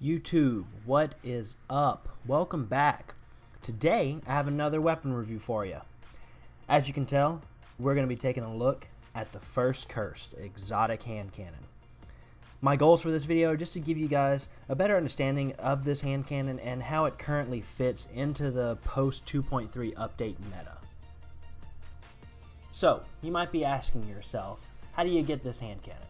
YouTube, what is up? Welcome back. Today, I have another weapon review for you. As you can tell, we're going to be taking a look at the First Cursed exotic hand cannon. My goals for this video are just to give you guys a better understanding of this hand cannon and how it currently fits into the post 2.3 update meta. So, you might be asking yourself, how do you get this hand cannon?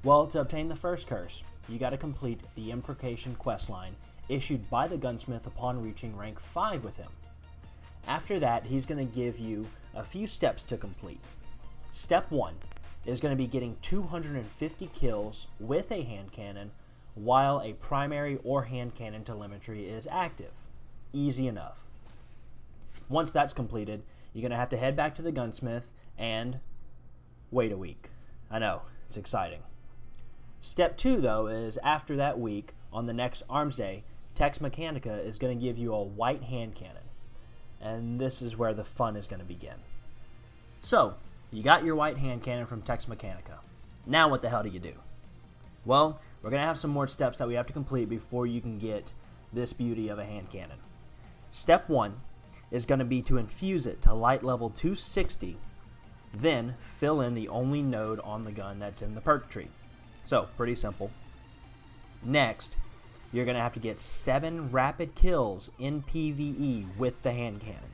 Well, to obtain the First Curse, you got to complete the Imprecation questline issued by the gunsmith upon reaching rank 5 with him. After that, he's going to give you a few steps to complete. Step 1 is going to be getting 250 kills with a hand cannon while a primary or hand cannon telemetry is active. Easy enough. Once that's completed, you're going to have to head back to the gunsmith and wait a week. I know, it's exciting. Step 2, though, is after that week, on the next Arms Day, Tex Mechanica is going to give you a white hand cannon. And this is where the fun is going to begin. So, you got your white hand cannon from Tex Mechanica. Now what the hell do you do? Well, we're going to have some more steps that we have to complete before you can get this beauty of a hand cannon. Step 1 is going to be to infuse it to light level 260, then fill in the only node on the gun that's in the perk tree. So, pretty simple. Next, you're going to have to get 7 rapid kills in PvE with the hand cannon.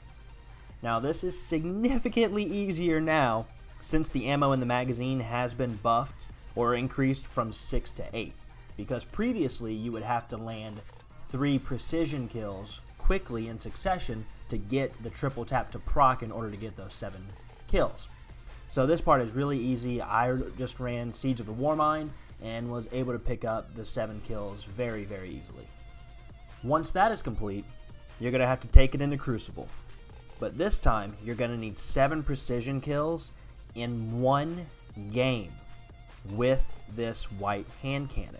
Now, this is significantly easier now since the ammo in the magazine has been buffed or increased from 6 to 8. Because previously, you would have to land 3 precision kills quickly in succession to get the triple tap to proc in order to get those 7 kills. So this part is really easy. I just ran Siege of the Warmind and was able to pick up the 7 kills very, very easily. Once that is complete, you're going to have to take it into Crucible. But this time, you're going to need 7 precision kills in one game with this white hand cannon.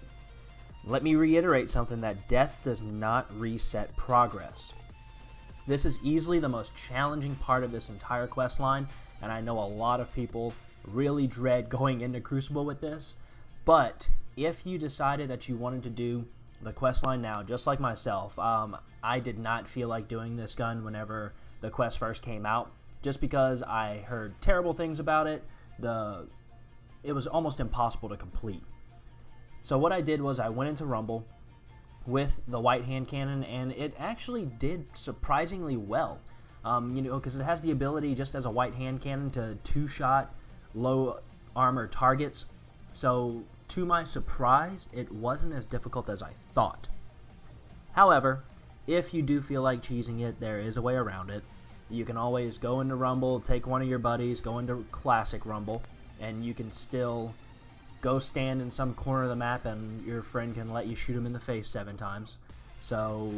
Let me reiterate something, that death does not reset progress. This is easily the most challenging part of this entire quest line, and I know a lot of people really dread going into Crucible with this, but if you decided that you wanted to do the quest line now, just like myself, I did not feel like doing this gun whenever the quest first came out, just because I heard terrible things about it. It was almost impossible to complete. So what I did was I went into Rumble with the white hand cannon, and it actually did surprisingly well. Because it has the ability, just as a white hand cannon, to 2-shot low armor targets. So, to my surprise, it wasn't as difficult as I thought. However, if you do feel like cheesing it, there is a way around it. You can always go into Rumble, take one of your buddies, go into Classic Rumble, and you can still go stand in some corner of the map and your friend can let you shoot him in the face 7 times. So,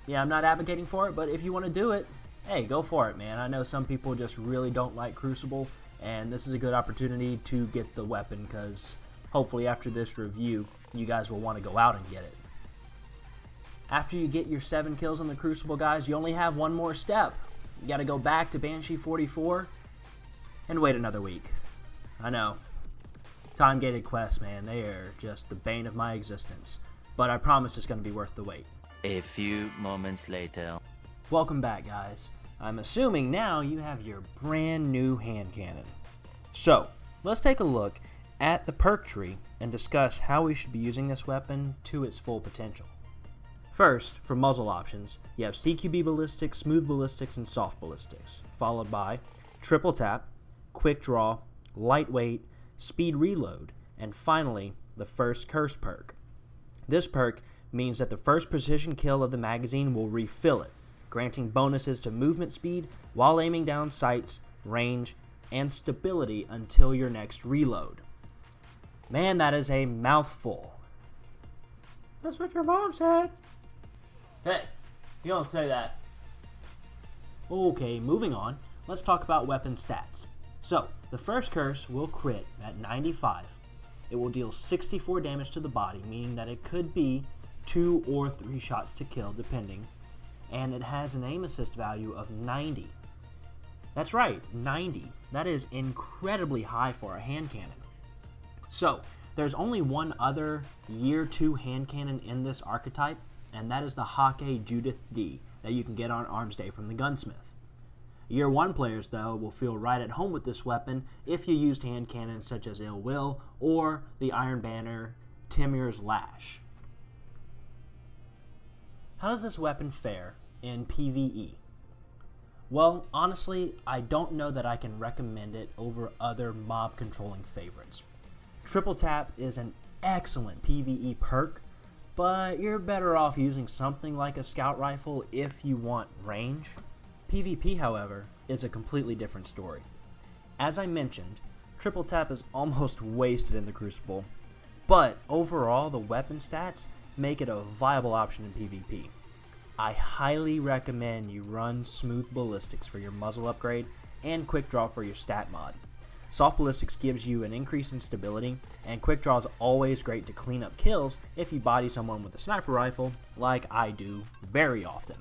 yeah, I'm not advocating for it, but if you want to do it, hey, go for it, man. I know some people just really don't like Crucible, and this is a good opportunity to get the weapon, because hopefully after this review, you guys will want to go out and get it. After you get your 7 kills on the Crucible, guys, you only have one more step. You got to go back to Banshee 44 and wait another week. I know. Time-gated quests, man, they are just the bane of my existence. But I promise it's going to be worth the wait. A few moments later. Welcome back, guys. I'm assuming now you have your brand new hand cannon. So, let's take a look at the perk tree and discuss how we should be using this weapon to its full potential. First, for muzzle options, you have CQB ballistics, smooth ballistics, and soft ballistics, followed by triple tap, quick draw, lightweight, speed reload, and finally, the First Curse perk. This perk means that the first precision kill of the magazine will refill it, granting bonuses to movement speed while aiming down sights, range, and stability until your next reload. Man, that is a mouthful. That's what your mom said. Hey, you don't say that. Okay, moving on, let's talk about weapon stats. So, the First Curse will crit at 95. It will deal 64 damage to the body, meaning that it could be 2 or 3 shots to kill, depending. And it has an aim assist value of 90. That's right, 90. That is incredibly high for a hand cannon. So, There's only one other Year 2 hand cannon in this archetype, and that is the Hake Judith D that you can get on Arms Day from the Gunsmith. Year 1 players, though, will feel right at home with this weapon if you used hand cannons such as Ill Will or the Iron Banner Timir's Lash. How does this weapon fare in PvE? Well, honestly, I don't know that I can recommend it over other mob controlling favorites. Triple Tap is an excellent PvE perk, but you're better off using something like a Scout Rifle if you want range. PvP, however, is a completely different story. As I mentioned, Triple Tap is almost wasted in the Crucible, but overall the weapon stats make it a viable option in PvP. I highly recommend you run Smooth Ballistics for your muzzle upgrade and Quick Draw for your stat mod. Soft Ballistics gives you an increase in stability, and Quick Draw is always great to clean up kills if you body someone with a sniper rifle, like I do very often.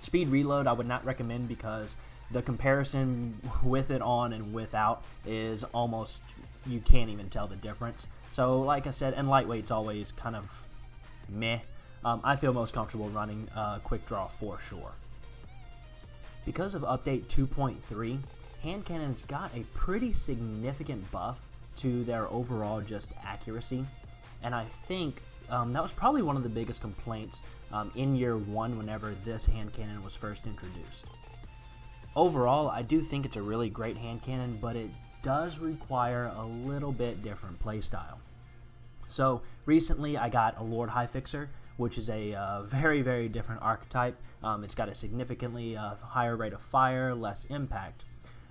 Speed Reload I would not recommend because the comparison with it on and without is almost, you can't even tell the difference. So like I said, and Lightweight's always kind of meh. I feel most comfortable running Quick Draw for sure. Because of update 2.3, hand cannons got a pretty significant buff to their overall just accuracy, and I think that was probably one of the biggest complaints in year 1 whenever this hand cannon was first introduced. Overall, I do think it's a really great hand cannon, but it does require a little bit different playstyle. So recently I got a Lord High Fixer, which is a very, very different archetype. It's got a significantly higher rate of fire, less impact.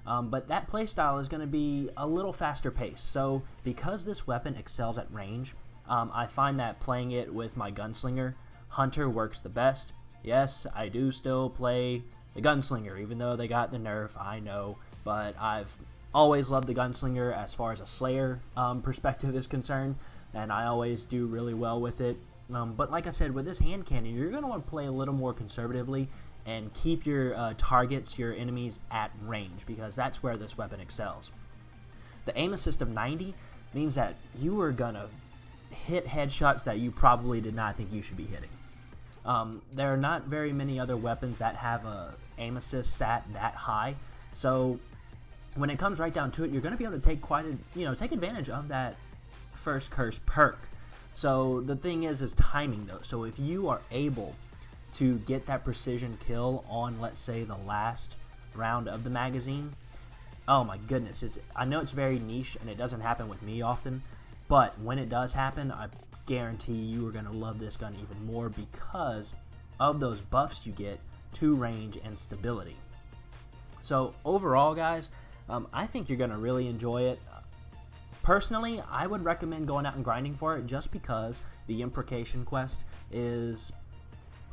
But that playstyle is going to be a little faster paced. So because this weapon excels at range, I find that playing it with my Gunslinger, Hunter works the best. Yes, I do still play the Gunslinger, even though they got the nerf, I know. But I've always loved the Gunslinger as far as a Slayer perspective is concerned, and I always do really well with it. But like I said, with this hand cannon, you're going to want to play a little more conservatively and keep your targets, your enemies at range, because that's where this weapon excels. The aim assist of 90 means that you are going to hit headshots that you probably did not think you should be hitting. There are not very many other weapons that have a aim assist stat that high, so when it comes right down to it, you're going to be able to take take advantage of that first curse perk. So the thing is timing though. So if you are able to get that precision kill on, let's say, the last round of the magazine, oh my goodness, I know it's very niche and it doesn't happen with me often, but when it does happen, I guarantee you are going to love this gun even more because of those buffs you get to range and stability. So overall, guys, I think you're going to really enjoy it. Personally, I would recommend going out and grinding for it just because the Imprecation quest is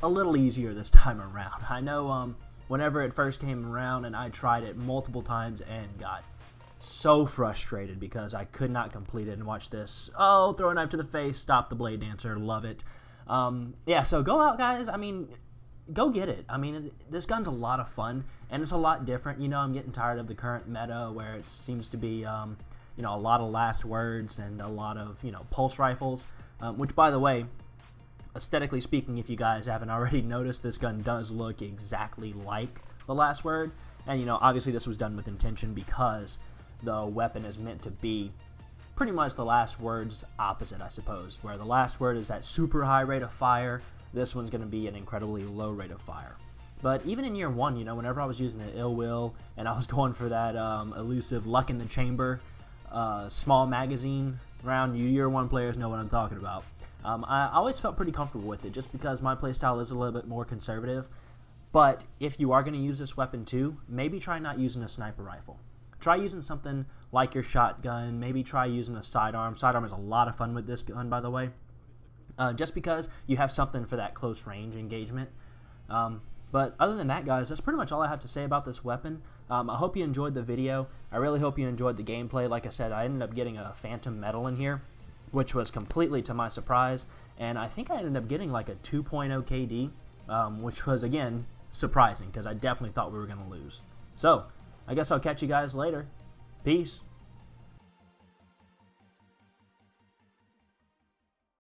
a little easier this time around. I know whenever it first came around and I tried it multiple times and got so frustrated because I could not complete it, and watch this. Oh, throw a knife to the face, stop the Blade Dancer, love it. Yeah, so go out, guys. I mean, go get it. I mean, this gun's a lot of fun, and it's a lot different. You know, I'm getting tired of the current meta where it seems to be a lot of last words and a lot of, pulse rifles, which, by the way, aesthetically speaking, if you guys haven't already noticed, this gun does look exactly like the last word. And, obviously this was done with intention because the weapon is meant to be pretty much the last word's opposite, I suppose. Where the last word is that super high rate of fire, this one's going to be an incredibly low rate of fire. But even in year 1, whenever I was using the Ill Will and I was going for that elusive Luck in the Chamber, small magazine round, you year 1 players know what I'm talking about. I always felt pretty comfortable with it just because my playstyle is a little bit more conservative. But if you are going to use this weapon too, maybe try not using a sniper rifle. Try using something like your shotgun, maybe try using a sidearm. Sidearm is a lot of fun with this gun, by the way. Just because you have something for that close range engagement. But other than that, guys, that's pretty much all I have to say about this weapon. I hope you enjoyed the video. I really hope you enjoyed the gameplay. Like I said, I ended up getting a Phantom Medal in here, which was completely to my surprise. And I think I ended up getting like a 2.0 KD, which was, again, surprising because I definitely thought we were going to lose. So, I guess I'll catch you guys later. Peace.